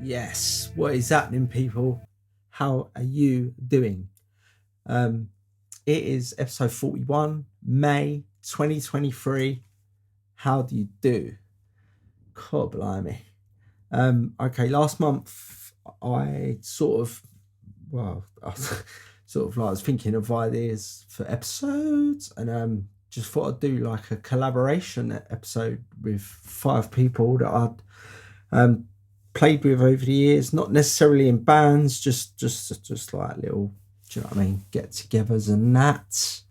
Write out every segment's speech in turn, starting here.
Yes, what is happening, people? How are you doing? Um, it is episode 41, May 2023. How do you do? God blimey. Okay, last month I sort of, I was thinking of ideas for episodes and just thought I'd do like a collaboration episode with 5 people that I'd played with over the years, not necessarily in bands, just like little, do you know what I mean, get-togethers and that.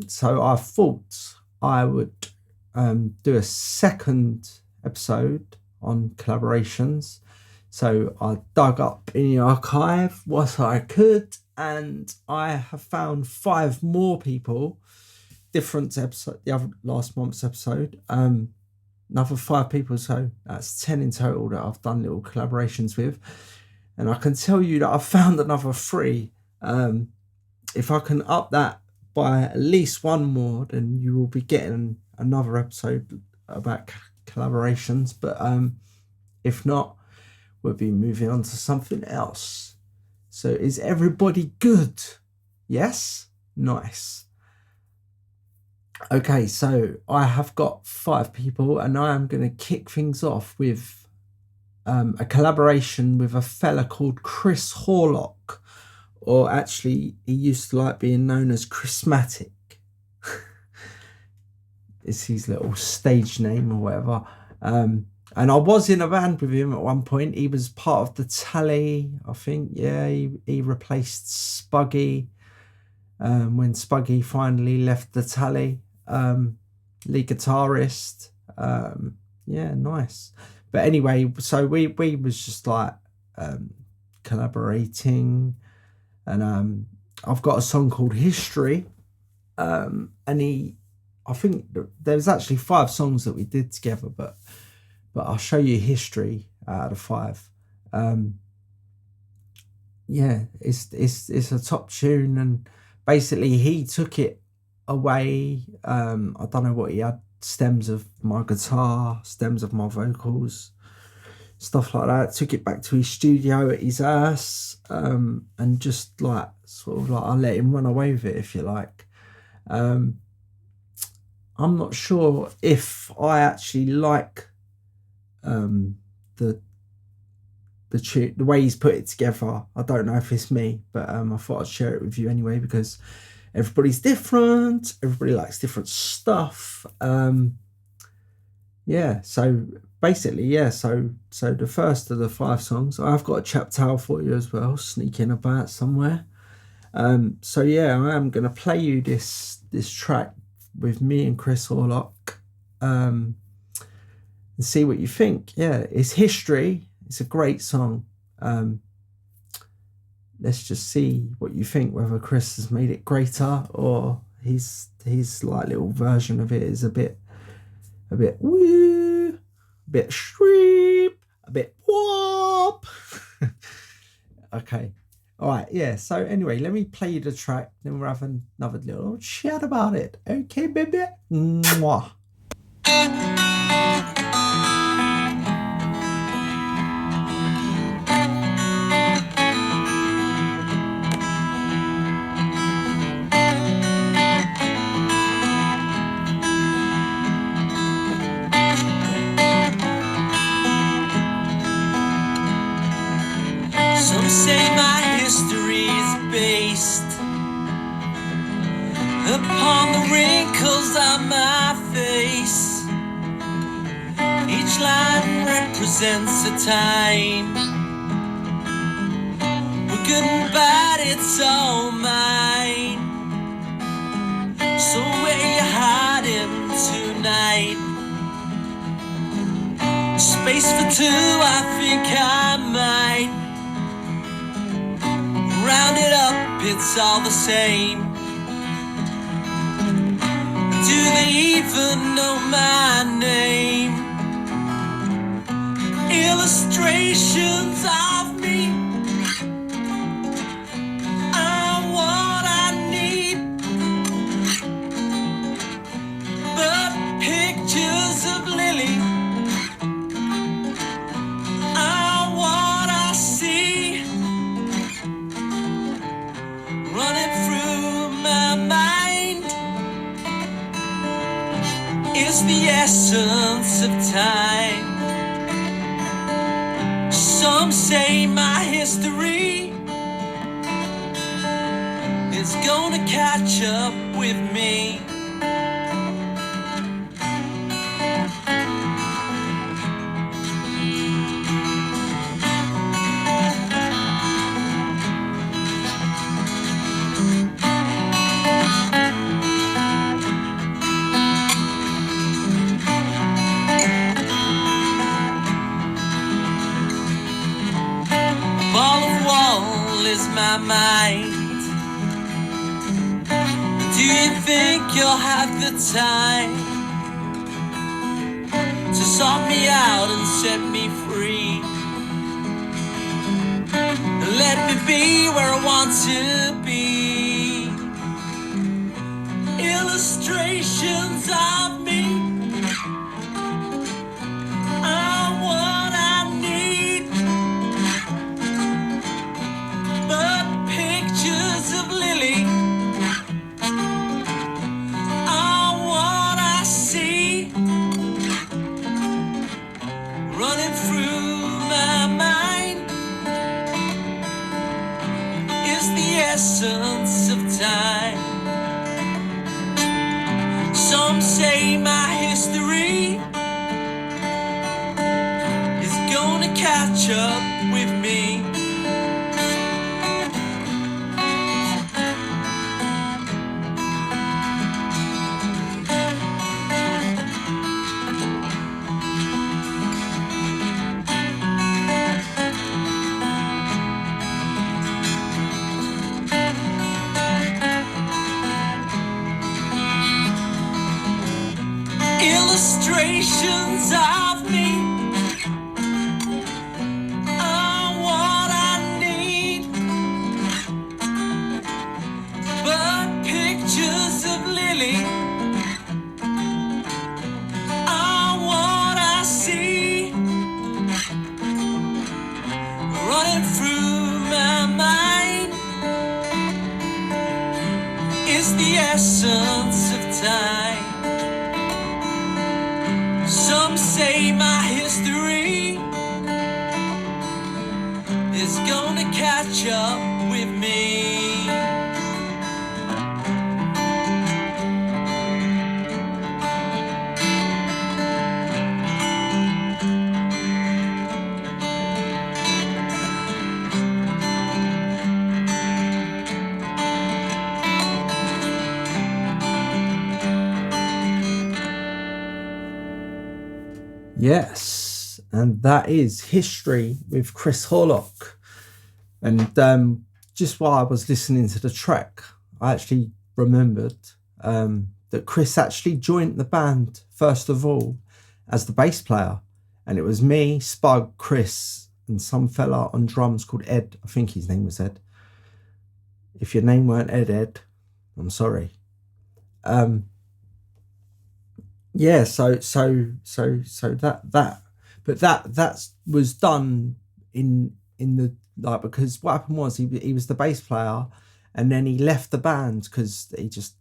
So I thought I would do a second episode on collaborations. So I dug up in the archive what I could, and I have found 5 more people, different episode, the other last month's episode. Another 5 people, so that's 10 in total that I've done little collaborations with, and I can tell you that I've found another 3. If I can up that by at least 1 more, then you will be getting another episode about collaborations, but if not, we'll be moving on to something else. So is everybody good? Yes? Nice. Okay, so I have got 5 people, and I am going to kick things off with a collaboration with a fella called Chris Horlock, or actually he used to like being known as Chrismatic. It's his little stage name or whatever. And I was in a band with him at one point. He was part of the Tally, I think. Yeah, he replaced Spuggy when Spuggy finally left the Tally. Lead guitarist. Yeah, nice. But anyway, so we was just like collaborating, and I've got a song called History, and I think there's actually 5 songs that we did together, but I'll show you History out of 5. Yeah, it's a top tune, and basically he took it away. I don't know what he had, stems of my guitar, stems of my vocals, stuff like that. Took it back to his studio at his house, and just like sort of like I let him run away with it, if you like. I'm not sure if I actually like the way he's put it together. I don't know if it's me, but I thought I'd share it with you anyway, because everybody's different. Everybody likes different stuff. Yeah, so basically, yeah, so the first of the 5 songs, I've got a CHAP TALE for you as well, sneaking about somewhere. So yeah, I am going to play you this track with me and Chris Horlock, and see what you think. Yeah, it's History. It's a great song. Let's just see what you think, whether Chris has made it greater or his like little version of it is a bit woo, a bit shreep, a bit whoop. Okay. All right, yeah, so anyway, let me play you the track, then we'll have another little chat about it. Okay, baby? Mwah. Some say my history is based upon the wrinkles on my face. Each line represents a time. We're good and bad, it's all mine. So where you hiding tonight? Space for 2, I think I might. Round it up, it's all the same. Do they even know my name? Illustrations of me are what I need, but pictures of Lily are of time. Some say my history is gonna catch up with me. Is my mind. Do you think you'll have the time to sort me out and set me free? Let me be where I want to be. Illustrations of me are what I need. Pictures of Lily are what I see. Running through my mind is the essence of time. Some say my history is gonna catch up with me. Illustrations of me are what I need, but pictures of Lily are what I see. Running through my mind is the essence of time. Some say my history is gonna catch up with me. Yes, and that is History with Chris Horlock. And just while I was listening to the track, I actually remembered that Chris actually joined the band, first of all, as the bass player. And it was me, Spug, Chris, and some fella on drums called Ed. I think his name was Ed. If your name weren't Ed, I'm sorry. Yeah, so that was done in the, like, because what happened was he was the bass player, and then he left the band because he just,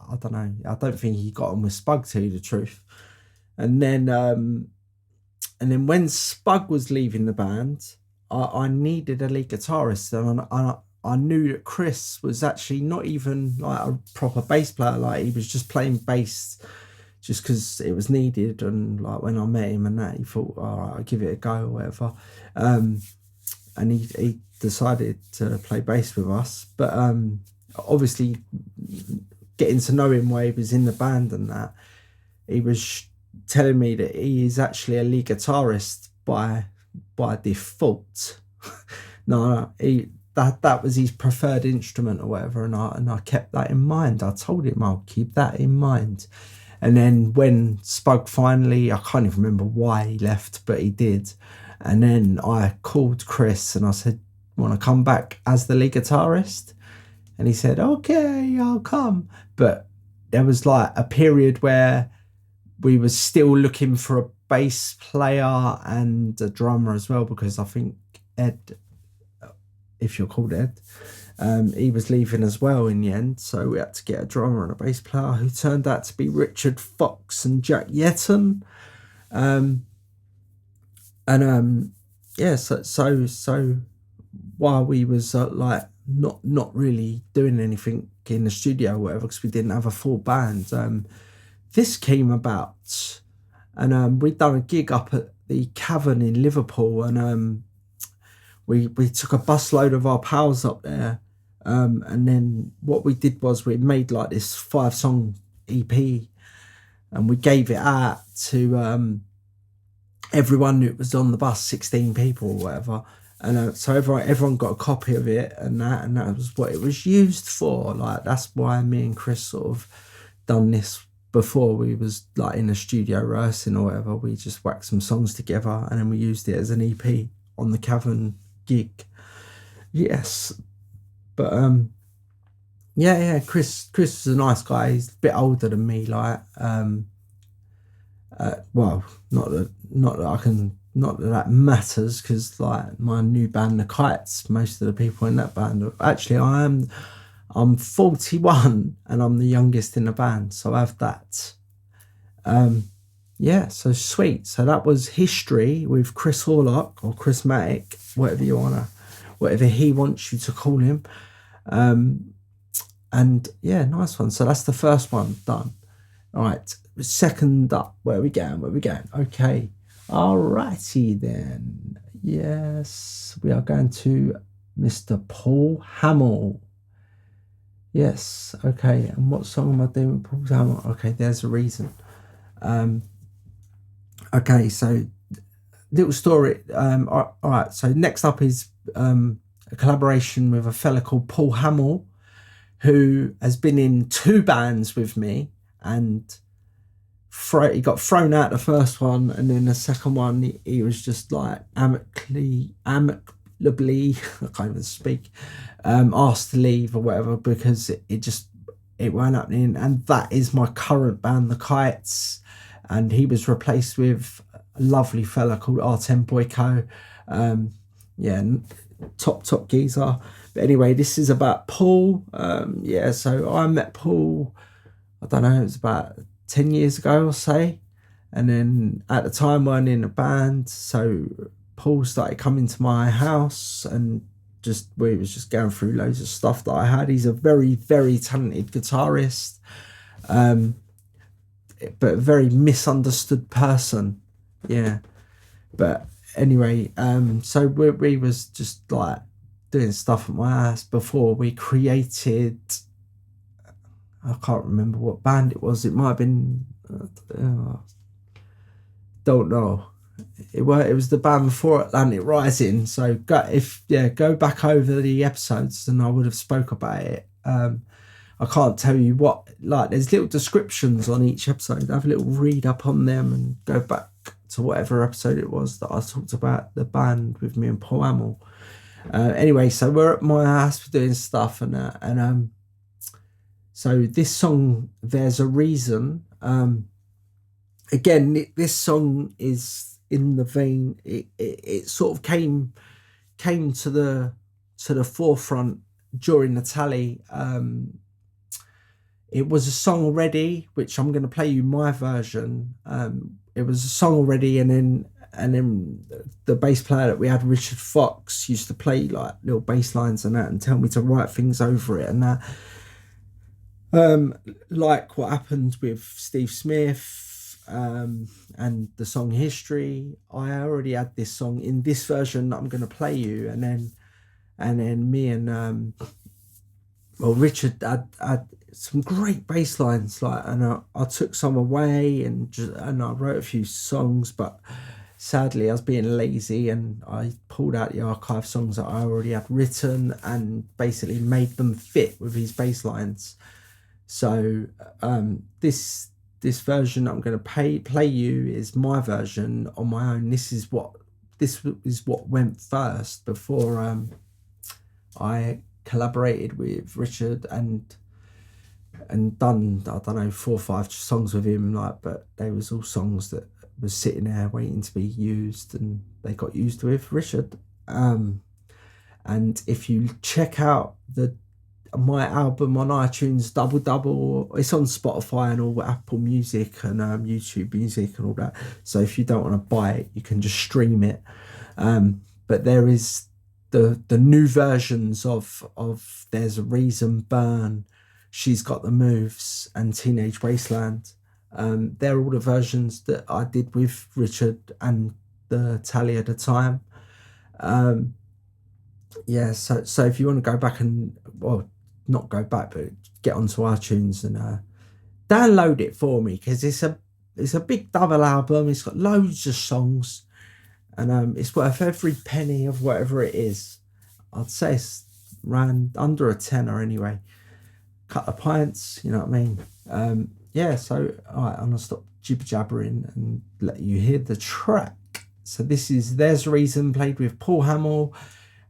I don't know, I don't think he got on with Spug, to tell you the truth. And then when Spug was leaving the band, I needed a lead guitarist, and I knew that Chris was actually not even like a proper bass player, like he was just playing bass just because it was needed. And like when I met him and that, he thought, all right, I'll give it a go or whatever. And he decided to play bass with us. But obviously getting to know him while he was in the band and that, he was telling me that he is actually a lead guitarist by default. No, that was his preferred instrument or whatever, and I kept that in mind. I told him I'll keep that in mind. And then when Spug finally, I can't even remember why he left, but he did. And then I called Chris and I said, want to come back as the lead guitarist? And he said, okay, I'll come. But there was like a period where we were still looking for a bass player and a drummer as well, because I think Ed, if you're called Ed, he was leaving as well in the end. So we had to get a drummer and a bass player, who turned out to be Richard Fox and Jack Yetton. Yeah, so while we was like not really doing anything in the studio or whatever, because we didn't have a full band, this came about, and we'd done a gig up at the Cavern in Liverpool, and we took a busload of our pals up there, and then what we did was we made like this 5-song EP, and we gave it out to everyone who was on the bus, 16 people or whatever, and so everyone got a copy of it, and that was what it was used for. Like, that's why me and Chris sort of done this before we was like in a studio rehearsing or whatever. We just whacked some songs together and then we used it as an EP on the Cavern gig. Yes, but yeah, Chris is a nice guy. He's a bit older than me, like well, not that matters, because like my new band, the Kites, most of the people in that band, actually I'm 41 and I'm the youngest in the band, so I have that. Yeah, so sweet. So that was history with Chris Horlock, or Chris Matic, whatever he wants you to call him. And yeah, nice one. So that's the first one done. All right, second up. Where are we going? Okay, alrighty then. Yes, we are going to Mr. Poole Hammel. Yes, okay. And what song am I doing with Poole Hammel? Okay, there's a reason. Okay, so little story. All right, so next up is a collaboration with a fella called Poole Hammel, who has been in 2 bands with me, and he got thrown out the first one, and then the second one he was just like amicably I can't even speak, asked to leave or whatever, because it weren't happening. And that is my current band, the Kites, and he was replaced with a lovely fella called Artem Boyko. Yeah, top geezer. But anyway, this is about Poole. Yeah, so I met Poole, I don't know, it was about 10 years ago or so, and then at the time we weren't in a band, so Poole started coming to my house, and we was just going through loads of stuff that I had. He's a very, very talented guitarist, but a very misunderstood person. Yeah, but anyway, so we was just like doing stuff at my house before we created, I can't remember what band it was. It might have been, don't know. It was the band before Atlantic Rising. So go back over the episodes and I would have spoke about it. I can't tell you what, like, there's little descriptions on each episode. Have a little read up on them and go back to whatever episode it was that I talked about the band with me and Poole Hammel. Anyway, so we're at my house, we're doing stuff, and so this song, There's a Reason. Again, this song is in the vein. It sort of came to the forefront during the tally. It was a song already, which I'm going to play you my version. It was a song already, and then the bass player that we had, Richard Fox, used to play like little bass lines and that, and tell me to write things over it and that. Like what happened with Steve Smith and the song History, I already had this song in this version that I'm going to play you, and then me and Richard had some great bass lines, like, and I took some away and I wrote a few songs, but sadly I was being lazy and I pulled out the archive songs that I already had written and basically made them fit with his bass lines. So this version I'm going to play you is my version on my own. This is what went first before I collaborated with Richard and done, I don't know, 4 or 5 songs with him, like, but they was all songs that was sitting there waiting to be used, and they got used with Richard. And if you check out the my album on iTunes, Double Double. It's on Spotify and all Apple Music and YouTube Music and all that. So if you don't want to buy it, you can just stream it. But there is the new versions of There's a Reason, Burn, She's Got the Moves, and Teenage Wasteland. They're all the versions that I did with Richard and the Tally at the time. Yeah, so if you want to go back and, well, not go back, but get onto iTunes and download it for me, because it's a big double album. It's got loads of songs, and it's worth every penny of whatever it is. I'd say it's around under a tenner anyway. Cut of pints, you know what I mean? Yeah, so all right, I'm gonna stop jibber jabbering and let you hear the track. So this is There's a Reason, played with Paul Hammel.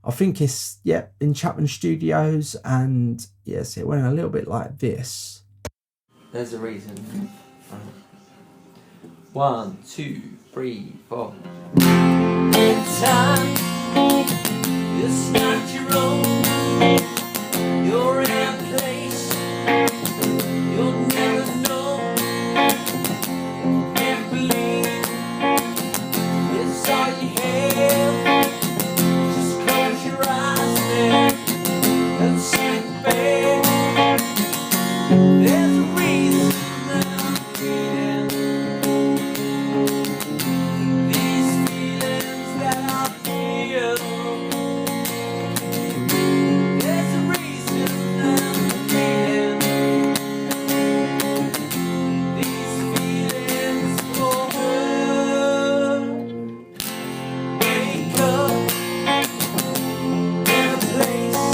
I think it's, in Chapman Studios, and yes, it went a little bit like this. There's a reason. 1, 2, 3, 4. In time, it's not your own. You're in a place you'll never know. Can't believe it's all you have. Just close your eyes there and sink back. There's a reason I'm feeling these feelings that I feel. There's a reason I'm feeling these feelings for her. Wake up in a place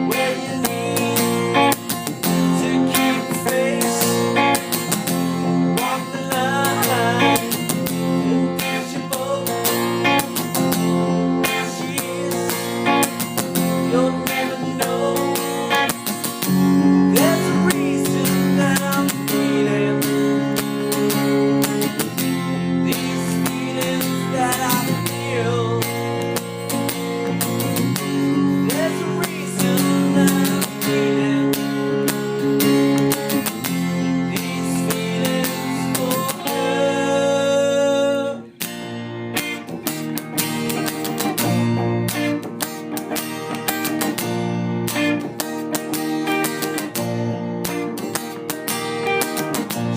where you need to keep face. Walk the line and catch your boat. Where she is, you'll never know. There's a reason that I'm feeling these feelings that I feel. There's a reason that I'm feeling these feelings for her.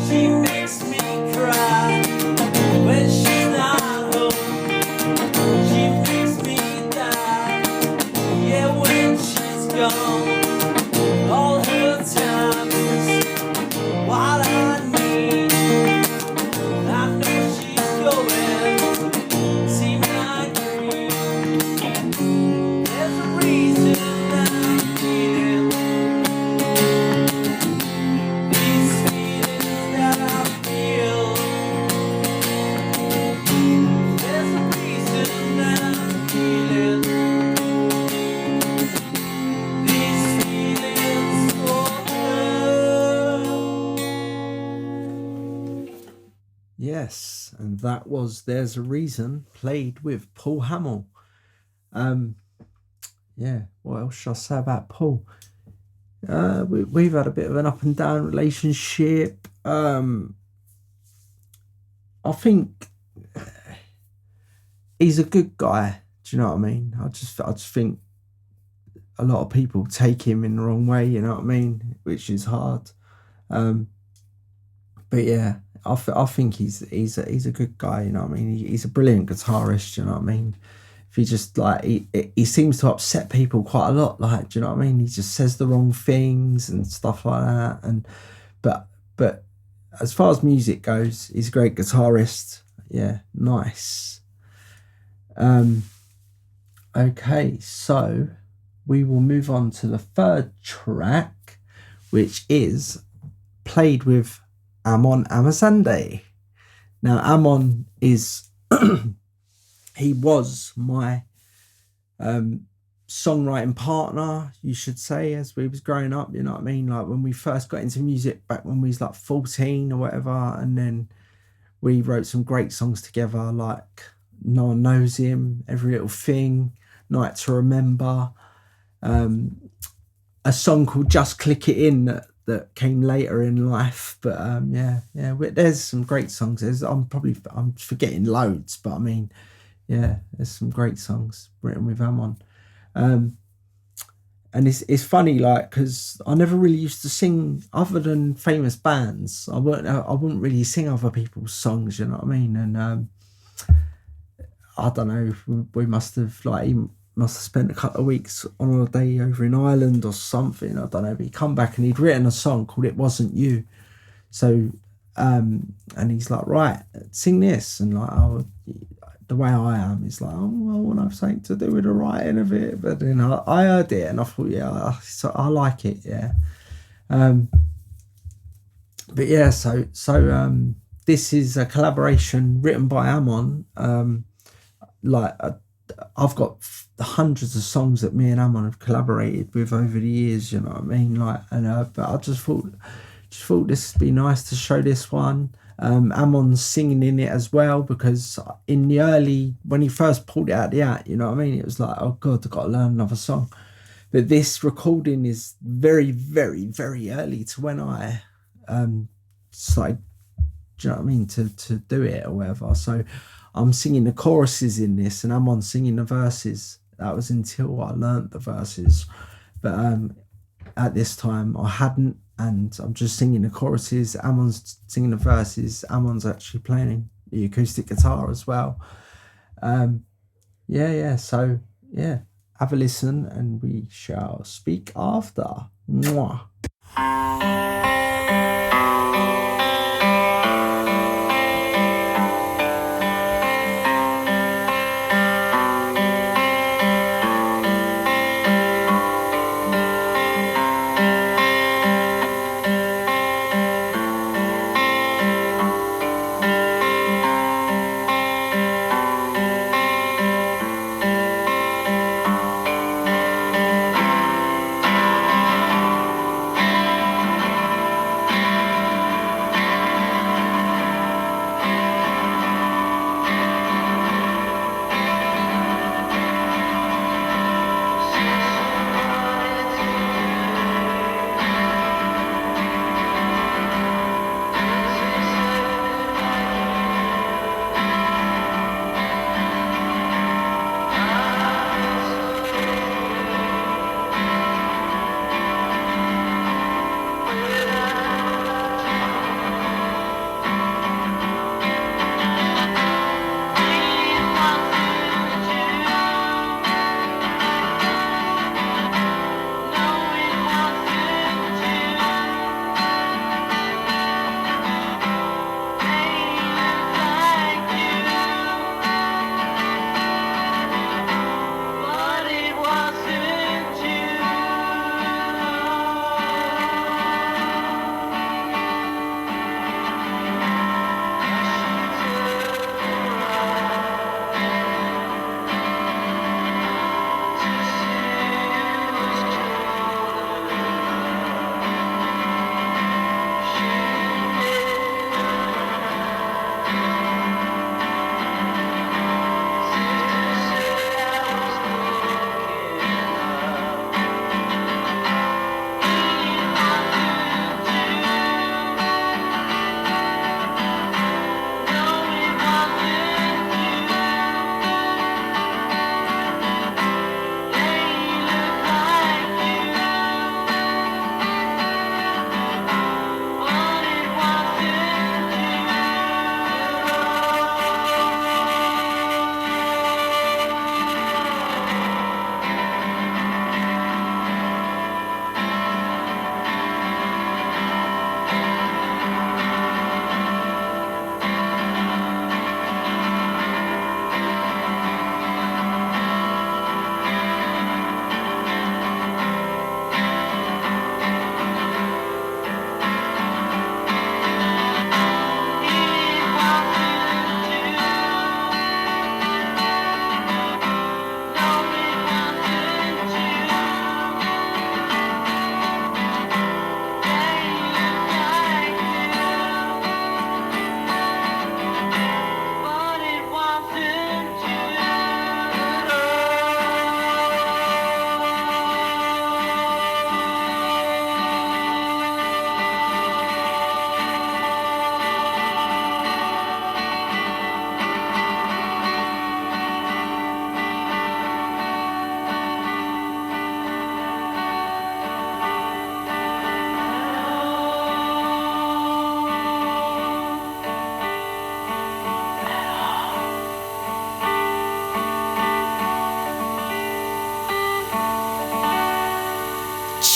She makes me cry when she's not home. She makes me die, yeah, when she's gone. All her time is what I need. I know she's going, see my dream. There's a reason that I'm feeling these feelings that I feel. There's a reason that I'm feeling these feelings for her. Yes, and that was There's a Reason, played with Paul Hammel. Yeah, what else should I say about Paul? We've had a bit of an up and down relationship. I think he's a good guy. Do you know what I mean? I just think a lot of people take him in the wrong way. You know what I mean? Which is hard. But yeah, I think he's a good guy. You know what I mean? He's a brilliant guitarist. You know what I mean? If he just like he seems to upset people quite a lot. Like, do you know what I mean? He just says the wrong things and stuff like that. And but as far as music goes, he's a great guitarist. Yeah, nice. Okay, so we will move on to the third track, which is played with Amon Amouzandeh. Now, Amon is he was my songwriting partner, you should say, as we was growing up. You know what I mean? Like when we first got into music back when we was like 14 or whatever, and then we wrote some great songs together, like No One Knows Him, Every Little Thing, Night to Remember. a song called "Just Click It In" that came later in life. But there's some great songs. I'm forgetting loads, but I mean, yeah, there's some great songs written with Amon. And it's funny, like, because I never really used to sing other than famous bands. I wouldn't really sing other people's songs, you know what I mean? And I don't know, we must have spent a couple of weeks on a day over in Ireland or something. I don't know. But he'd come back and he'd written a song called "It Wasn't You." So, and he's like, right, sing this. And like, the way I am is like, oh, well, I want to have something to do with the writing of it. But then I heard it and I thought, yeah, I like it, yeah. But yeah, so this is a collaboration written by Amon. I've got hundreds of songs that me and Amon have collaborated with over the years, you know what I mean? But I just thought this would be nice to show this one. Amon's singing in it as well, because in the early, when he first pulled it out the hat, you know what I mean, it was like, oh god, I've got to learn another song. But this recording is very, very, very early to when I started, do you know what I mean, to do it or whatever. So I'm singing the choruses in this and Amon's singing the verses. That was until I learnt the verses. But at this time I hadn't, and I'm just singing the choruses. Amon's singing the verses. Amon's actually playing the acoustic guitar as well. So have a listen and we shall speak after. Mwah.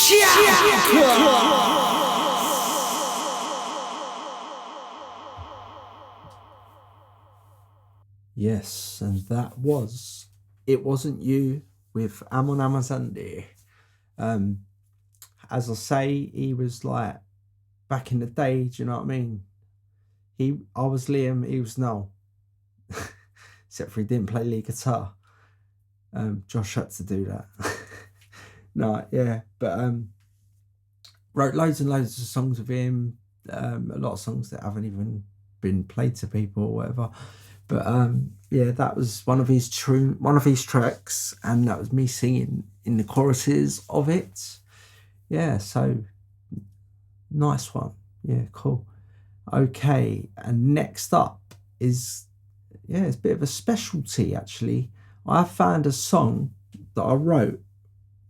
Yes, and that was It Wasn't You with Amon Amouzandeh. As I say, he was like back in the day, do you know what I mean? I was Liam, he was Noel. Except for he didn't play lead guitar. Josh had to do that. No, yeah, but wrote loads and loads of songs with him. A lot of songs that haven't even been played to people or whatever. But yeah, that was one of his tracks, and that was me singing in the choruses of it. Yeah, so nice one. Yeah, cool. Okay, and next up is, yeah, it's a bit of a specialty actually. I found a song that I wrote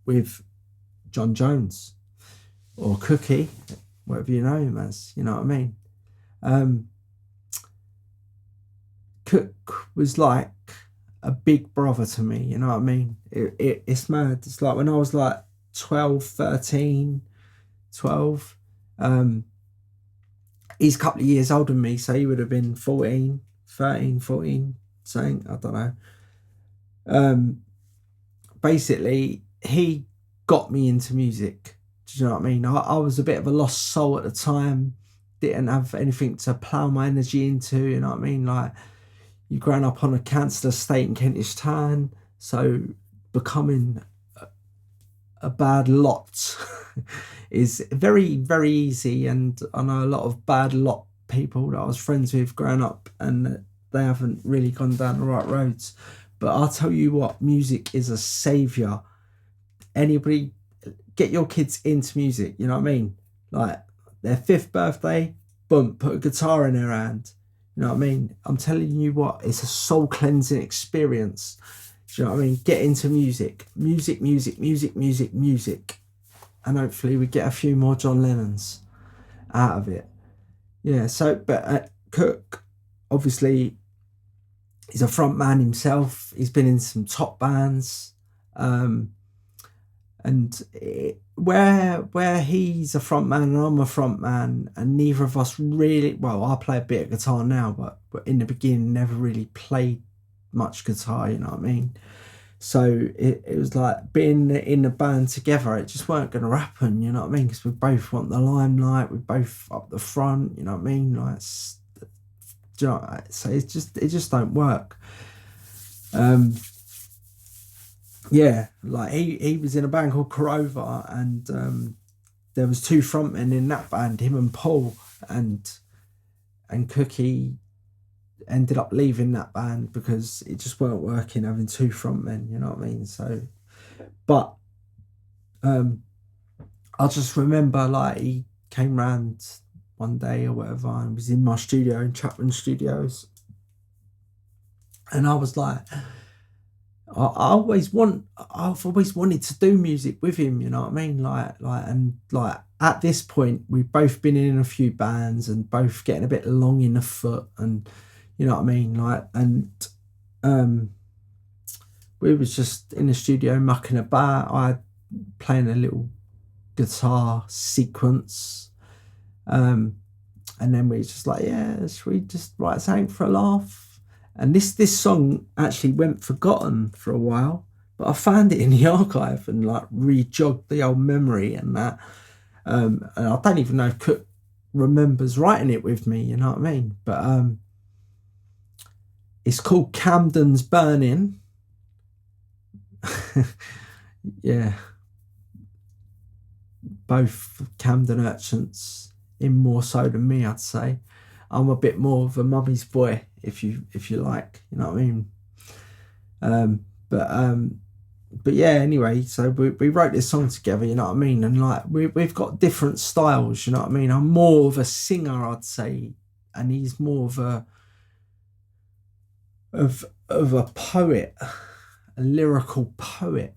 with John Jones, or Cookie, whatever you know him as, you know what I mean? Cook was like a big brother to me, you know what I mean? It's mad. It's like when I was like 12, 13, 12, he's a couple of years older than me, so he would have been 14, 13, 14, something, I don't know. Basically, he got me into music. Do you know what I mean? I was a bit of a lost soul at the time, didn't have anything to plough my energy into, you know what I mean? Like, you growing up on a council estate in Kentish Town, so becoming a bad lot is very, very easy. And I know a lot of bad lot people that I was friends with growing up, and they haven't really gone down the right roads. But I'll tell you what, music is a saviour. Anybody, get your kids into music, you know what I mean? Like their 5th birthday, boom, put a guitar in their hand. You know what I mean? I'm telling you what, it's a soul cleansing experience. Do you know what I mean? Get into music. Music, music, music, music, music. And hopefully we get a few more John Lennons out of it. Yeah, so, but Cook, obviously, he's a front man himself. He's been in some top bands. Where he's a front man and I'm a front man, and neither of us really, well, I play a bit of guitar now, but in the beginning never really played much guitar, you know what I mean? So it was like being in a band together, it just weren't going to happen, you know what I mean? Because we both want the limelight, we both up the front, you know what I mean? Like, do you know, so it just don't work. Yeah, like he was in a band called Corova, and there was 2 frontmen in that band, him and Poole, and Cookie ended up leaving that band because it just weren't working having 2 frontmen, you know what I mean? So, but I just remember like he came round one day or whatever and was in my studio in Chapman Studios, and I was like, I've always wanted to do music with him, you know what I mean? Like at this point, we've both been in a few bands and both getting a bit long in the foot, and you know what I mean? Like, and we was just in the studio mucking about. I playing a little guitar sequence, and then we was just like, yeah, should we just write something for a laugh? And this song actually went forgotten for a while, but I found it in the archive and like re-jogged the old memory and that. And I don't even know if Cook remembers writing it with me, you know what I mean? But it's called Camden's Burning. Yeah. Both Camden urchins, in more so than me, I'd say. I'm a bit more of a mummy's boy, if you like, you know what I mean? But yeah, anyway, so we wrote this song together, you know what I mean? And like we've got different styles, you know what I mean? I'm more of a singer, I'd say, and he's more of a poet, a lyrical poet.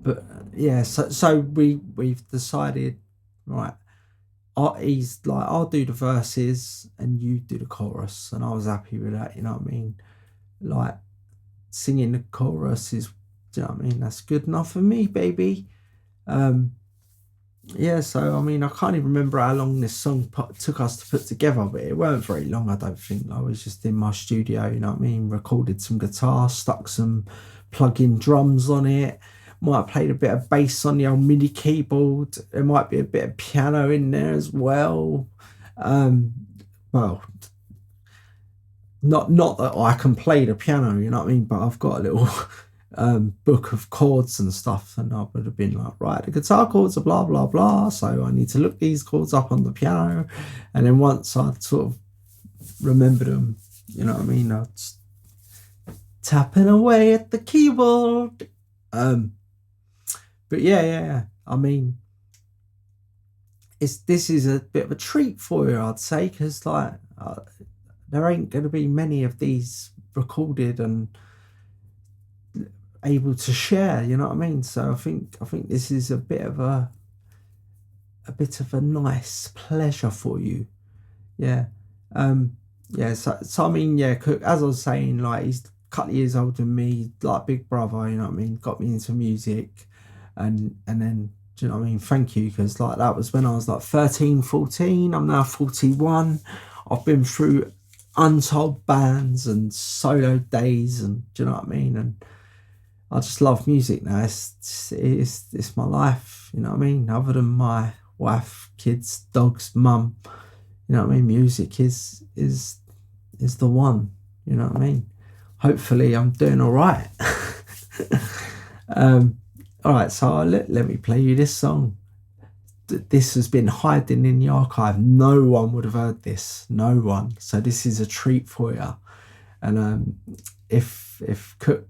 But yeah, so we've decided, right, he's like, I'll do the verses and you do the chorus, and I was happy with that, you know what I mean? Like, singing the chorus is Do you know what I mean? That's good enough for me, baby. Yeah, so I mean, I can't even remember how long this song took us to put together, but it weren't very long, I don't think. I was just in my studio, you know what I mean? Recorded some guitar, stuck some plug-in drums on it. Might have played a bit of bass on the old MIDI keyboard. There might be a bit of piano in there as well. Well, not that I can play the piano, you know what I mean? But I've got a little book of chords and stuff, and I would have been like, right, the guitar chords are blah blah blah, so I need to look these chords up on the piano, and then once I'd sort of remember them, you know what I mean, I'd tapping away at the keyboard. But yeah, I mean, this is a bit of a treat for you, I'd say, because like there ain't going to be many of these recorded and able to share, you know what I mean? So I think this is a bit of a nice pleasure for you. Yeah. So I mean, yeah, as I was saying, like, he's a couple of years older than me, like big brother, you know what I mean? Got me into music, and then, do you know what I mean? Thank you, because like that was when I was like 13, 14. I'm now 41. I've been through untold bands and solo days, and do you know what I mean? And I just love music now. It's my life, you know what I mean? Other than my wife, kids, dogs, mum, you know what I mean? Music is the one, you know what I mean? Hopefully I'm doing all right. All right, so let me play you this song. This has been hiding in the archive. No one would have heard this. No one. So this is a treat for you. And if Cook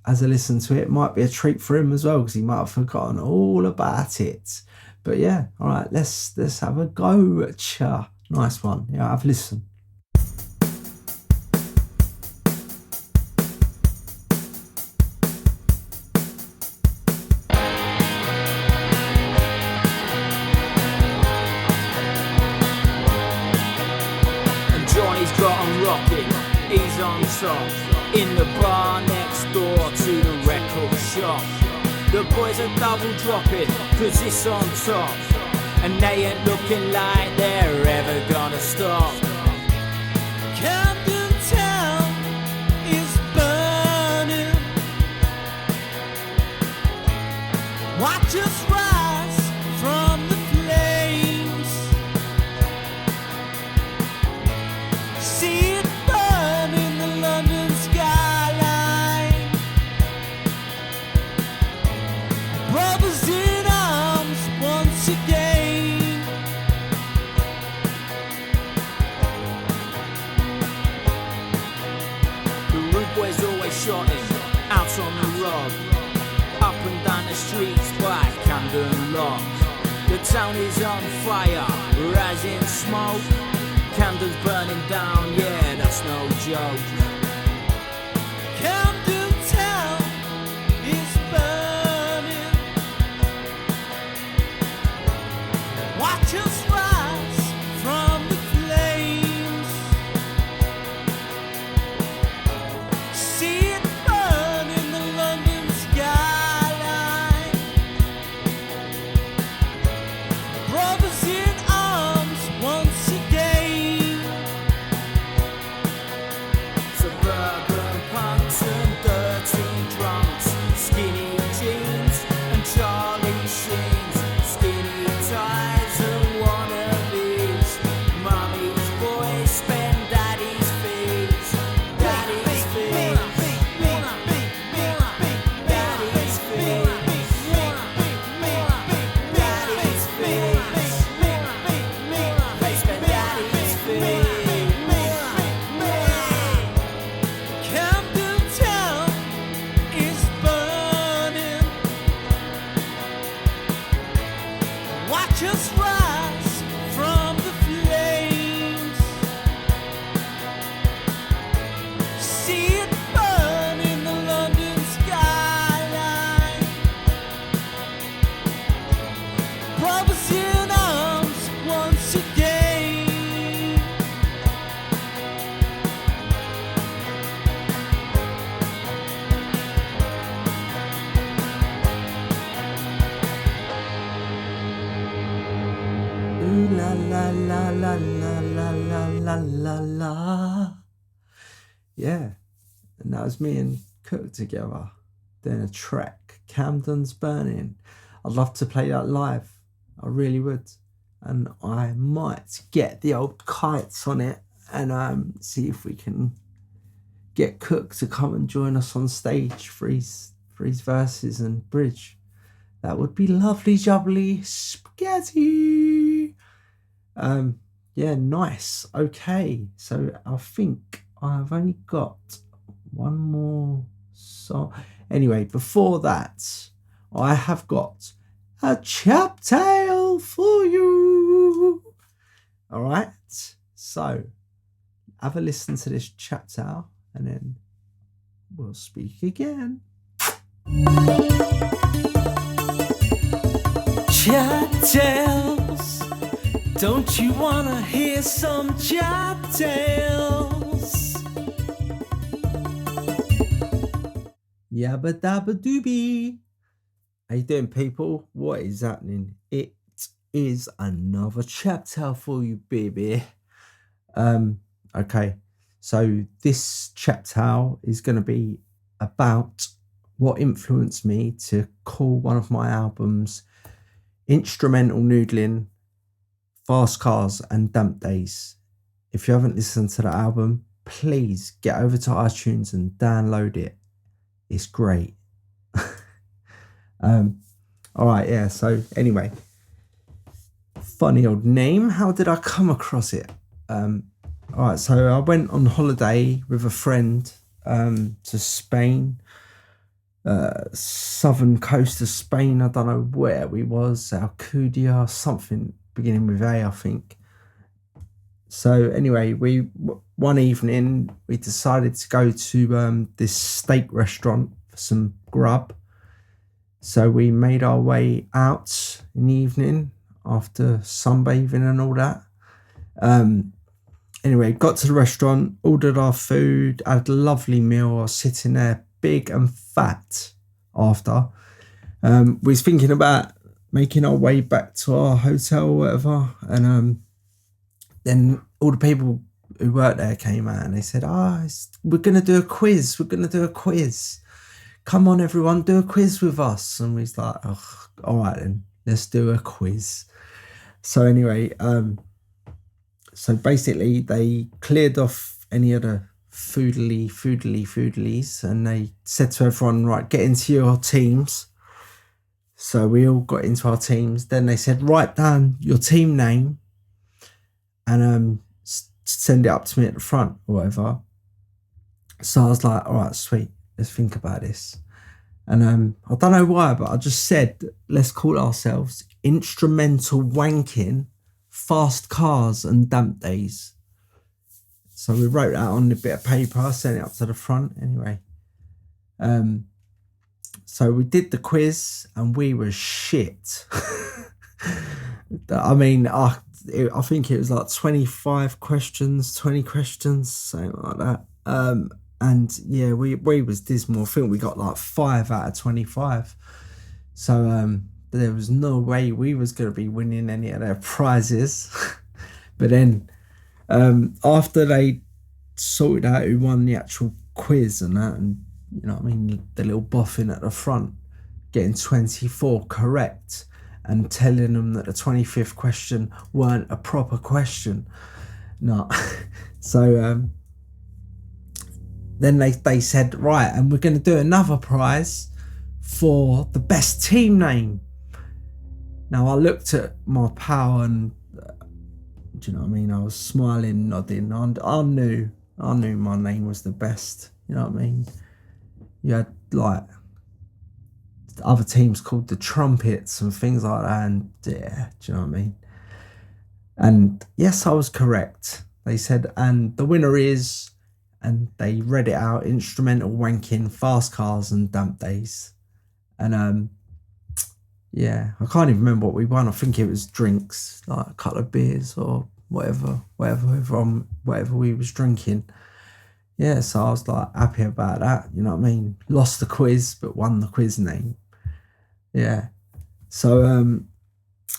has a listen to it, it might be a treat for him as well, because he might have forgotten all about it. But yeah, all right, let's have a go. Cha. Nice one. Yeah, have a listen. He's on top, in the bar next door to the record shop. The boys are double dropping, cause it's on top, and they ain't looking like they're ever gonna stop. Camden Town is burning. Watch us rise from the flames. See it burn in the London skyline. Brothers in arms once again. The rude boys always shotting out on the road, up and down the streets by Camden Lock. The town is on fire, rising smoke. Camden's burning down, yeah, that's no joke. Camden Town is burning. Watch us rise from the flames. See it burn in the London skyline. Brothers in arms once again. So la la la la la la la la la. Yeah, and that was me and Cook together doing a track, Camden's Burning. I'd love to play that live, I really would, and I might get the old kites on it and see if we can get Cook to come and join us on stage for his verses and bridge. That would be lovely jubbly spaghetti. Yeah, nice. Okay, so I think I've only got one more song. Anyway, before that, I have got a chap tale for you. All right, so have a listen to this chap tale and then we'll speak again. Chap tales. Don't you wanna hear some chap tales? Yabba dabba doobie. How you doing, people? What is happening? It is another chap tale for you, baby. Okay, so this chap tale is going to be about what influenced me to call one of my albums Instrumental Noodling, Fast Cars and Damp Days. If you haven't listened to the album, please get over to iTunes and download it. It's great. All right, yeah, so anyway, funny old name. How did I come across it? All right, so I went on holiday with a friend to Spain, southern coast of Spain. I don't know where we was, Alcudia, something beginning with A, I think. So anyway, one evening we decided to go to this steak restaurant for some grub. So we made our way out in the evening after sunbathing and all that. Anyway, got to the restaurant, ordered our food, had a lovely meal. I was sitting there big and fat after. We was thinking about making our way back to our hotel or whatever. And then all the people who worked there came out and they said, we're going to do a quiz. We're going to do a quiz. Come on, everyone, do a quiz with us. And we was like, oh, all right then, let's do a quiz. So anyway, so basically they cleared off any of the foodlies and they said to everyone, right, get into your teams. So we all got into our teams. Then they said, write down your team name and send it up to me at the front or whatever. So I was like, all right, sweet, let's think about this. And I don't know why, but I just said, let's call ourselves Instrumental Wanking, Fast Cars and Damp Days. So we wrote that on a bit of paper, sent it up to the front anyway. So we did the quiz and we were shit. I mean, I think it was like 25 questions, 20 questions, something like that. And yeah, we was dismal. I think we got like 5 out of 25. So there was no way we was going to be winning any of their prizes. But then after they sorted out who won the actual quiz and that, and you know what I mean, the little boffin at the front getting 24 correct and telling them that the 25th question weren't a proper question. No. So then they said, right, and we're going to do another prize for the best team name. Now I looked at my pal and do you know what I mean? I was smiling, nodding. I knew my name was the best. You know what I mean? You had like other teams called the Trumpets and things like that, and yeah, do you know what I mean? And yes, I was correct. They said, and the winner is, and they read it out, Instrumental Wanking, Fast Cars and Damp Days. And yeah, I can't even remember what we won. I think it was drinks, like a couple of beers or whatever we was drinking. Yeah, so I was like happy about that, you know what I mean? Lost the quiz, but won the quiz name. Yeah. So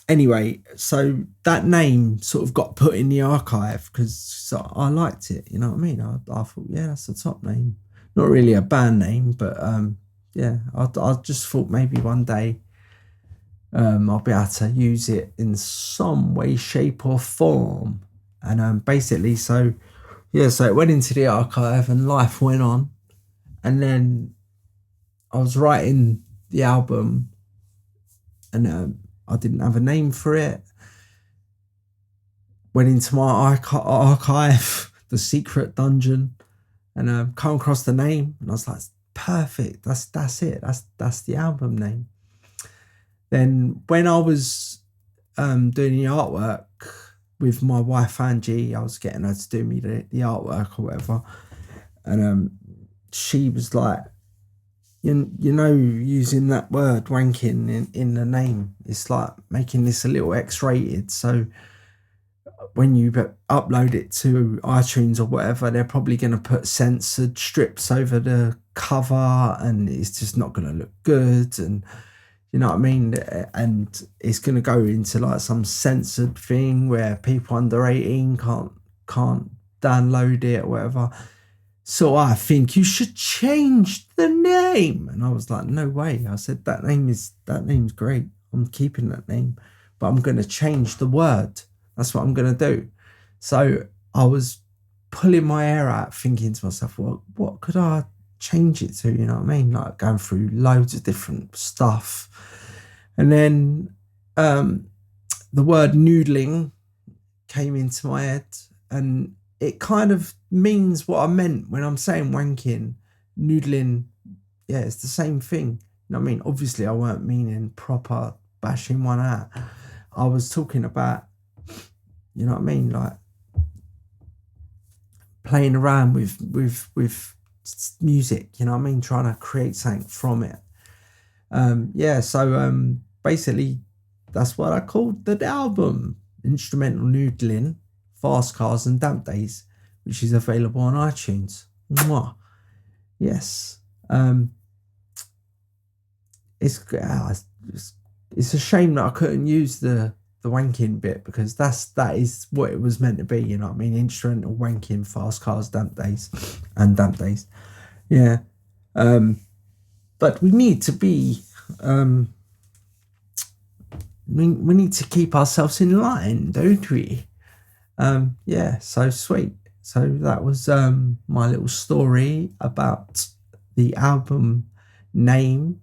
anyway, so that name sort of got put in the archive because I liked it. You know what I mean? I thought, yeah, that's a top name. Not really a band name, but yeah, I just thought maybe one day I'll be able to use it in some way, shape, or form. And basically, so it went into the archive and life went on. And then I was writing the album and I didn't have a name for it. Went into my archive, the secret dungeon, and come across the name. And I was like, perfect. That's it. That's the album name. Then when I was doing the artwork with my wife Angie, I was getting her to do me the artwork or whatever, and she was like, you know, using that word wanking in the name, it's like making this a little X-rated. So when you upload it to iTunes or whatever, they're probably going to put censored strips over the cover, and it's just not going to look good. And you know what I mean? And it's going to go into like some censored thing where people under 18 can't download it or whatever. So I think you should change the name. And I was like, no way. I said, that name's great. I'm keeping that name, but I'm going to change the word. That's what I'm going to do. So I was pulling my hair out thinking to myself, well, what could I change it to? You know what I mean? Like going through loads of different stuff. And then the word noodling came into my head, and it kind of means what I meant when I'm saying wanking, noodling. Yeah, it's the same thing. You know what I mean? Obviously, I weren't meaning proper bashing one out. I was talking about, you know what I mean, like playing around with music. You know what I mean? Trying to create something from it. So basically, that's what I called the album: Instrumental Noodling, Fast Cars and Damp Days, which is available on iTunes. Mwah. Yes. It's a shame that I couldn't use the wanking bit, because that is what it was meant to be, you know what I mean? Instrumental wanking, Fast Cars, Damp Days, and Damp Days. Yeah. But we need to be we need to keep ourselves in line, don't we? Yeah, so sweet. So that was my little story about the album name,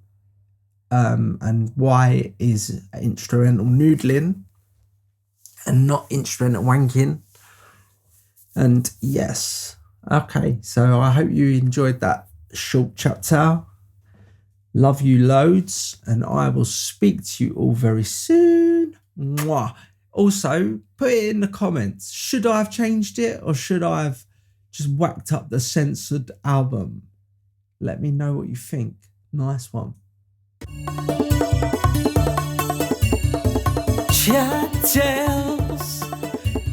and why it is instrumental noodling and not instrumental wanking. And yes, okay, so I hope you enjoyed that short CHAP TALE. Love you loads, and I will speak to you all very soon. Mwah. Also, put it in the comments. Should I have changed it, or should I have just whacked up the censored album? Let me know what you think. Nice one. Chap tales.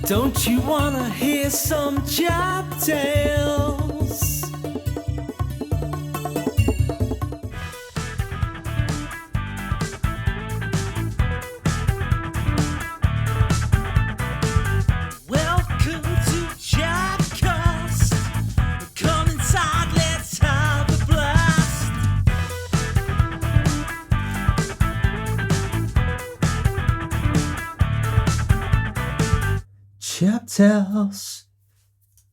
Don't you wanna hear some chap tales? Welcome to Chapcast. Come inside, let's have a blast. CHAP TALES.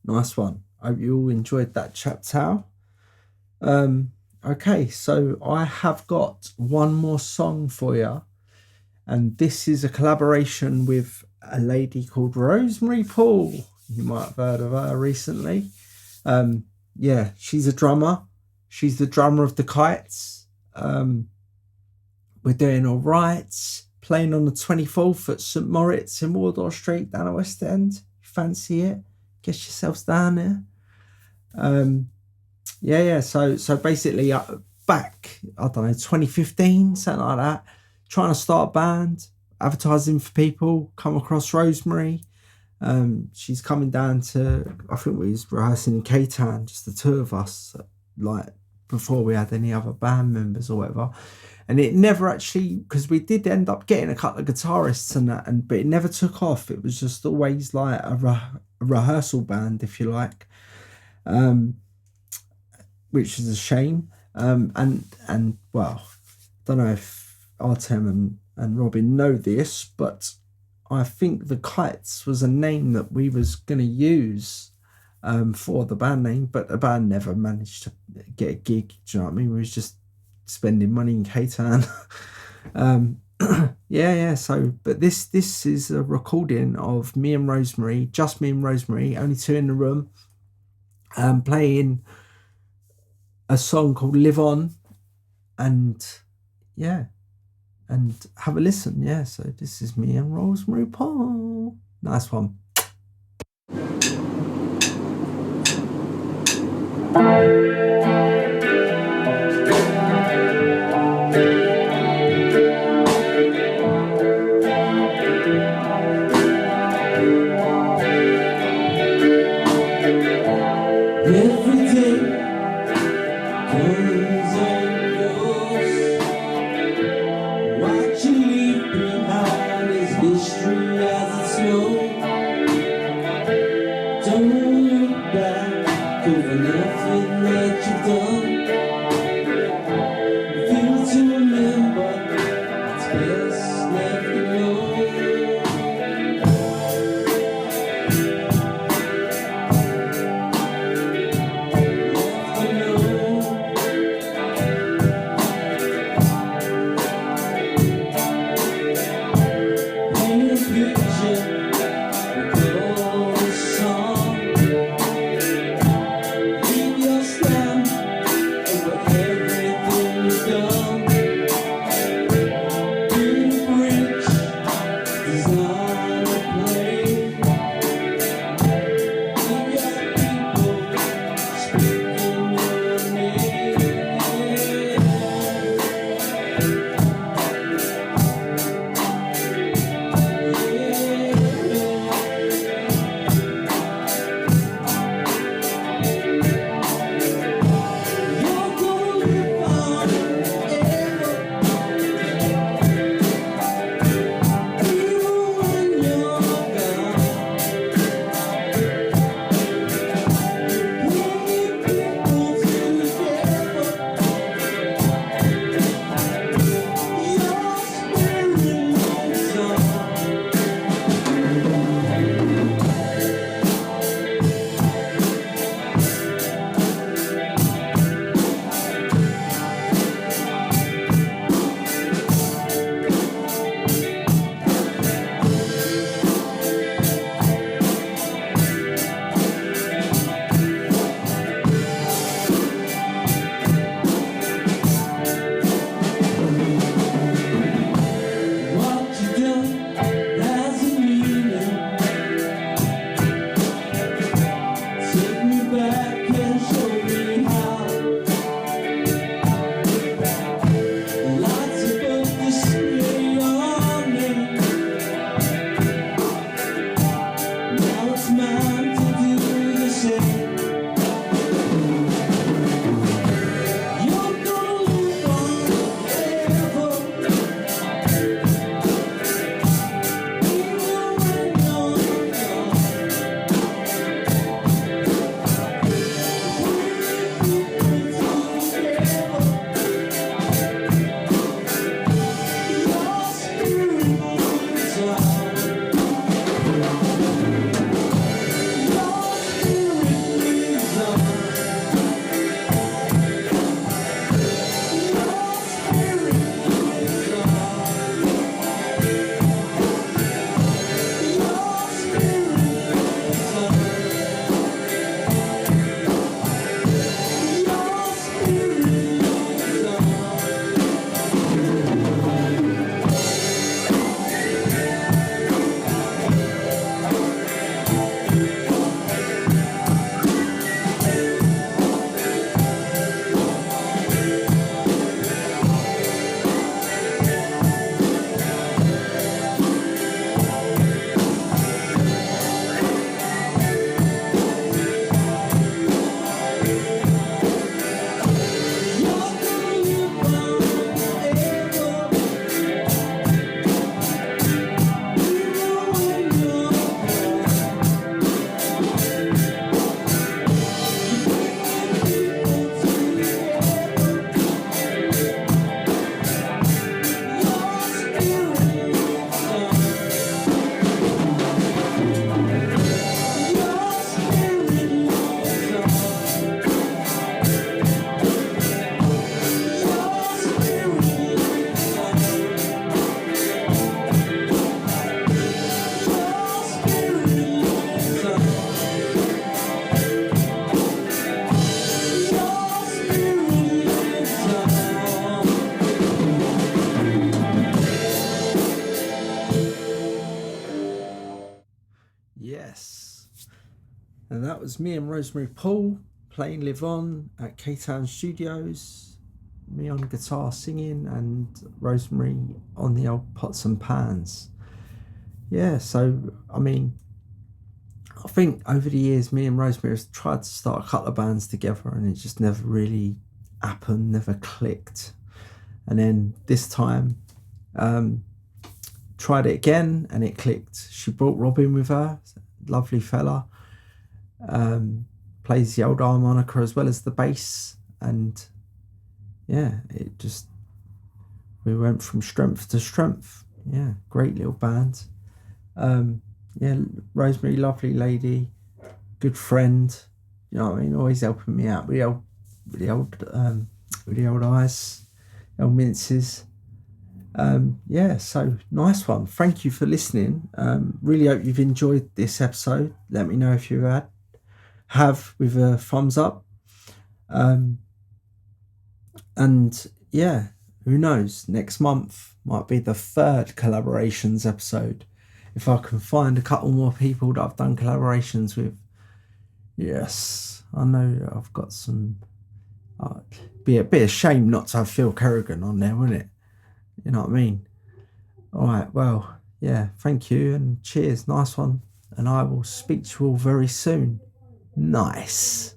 Nice one. I hope you all enjoyed that CHAP TALE. Okay, so I have got one more song for you, and this is a collaboration with a lady called Rosemary Poole. You might have heard of her recently. Yeah, she's a drummer. She's the drummer of the Kites. We're doing all right. Playing on the 24th at St Moritz in Wardour Street down at West End. Fancy it? Get yourselves down there. Yeah. So basically, back, I don't know, 2015, something like that. Trying to start a band, advertising for people. Come across Rosemary. She's coming down to, I think we was rehearsing in K-Town, just the two of us, like before we had any other band members or whatever. And it never actually, because we did end up getting a couple of guitarists and that, but it never took off. It was just always like a rehearsal band, if you like, which is a shame. And well, I don't know if Artem and Robin know this, but I think the Kites was a name that we was going to use for the band name, but the band never managed to get a gig. Do you know what I mean? We was just spending money in K-Town. Yeah. So, but this is a recording of me and Rosemary, just me and Rosemary, only two in the room, playing a song called Live On, and yeah, and have a listen. Yeah, so this is me and Rosemary Poole. Nice one. Don't look back over nothing that you that was me and Rosemary Poole playing Live On at K-Town Studios. Me on guitar singing and Rosemary on the old pots and pans. Yeah, so I mean, I think over the years me and Rosemary have tried to start a couple of bands together and it just never really happened, never clicked. And then this time tried it again and it clicked. She brought Robin with her, lovely fella. Plays the old harmonica as well as the bass, and yeah, it just, we went from strength to strength. Yeah, great little band. Yeah, Rosemary, lovely lady, good friend, you know what I mean, always helping me out with the old ice, old minces. Yeah, so nice one. Thank you for listening. Really hope you've enjoyed this episode. Let me know if you have with a thumbs up. And yeah, who knows, next month might be the 3rd collaborations episode if I can find a couple more people that I've done collaborations with. Yes, I know I've got some. Be a bit of shame not to have Phil Kerrigan on there, wouldn't it? You know what I mean? All right, well, yeah, thank you and cheers. Nice one. And I will speak to you all very soon. Nice.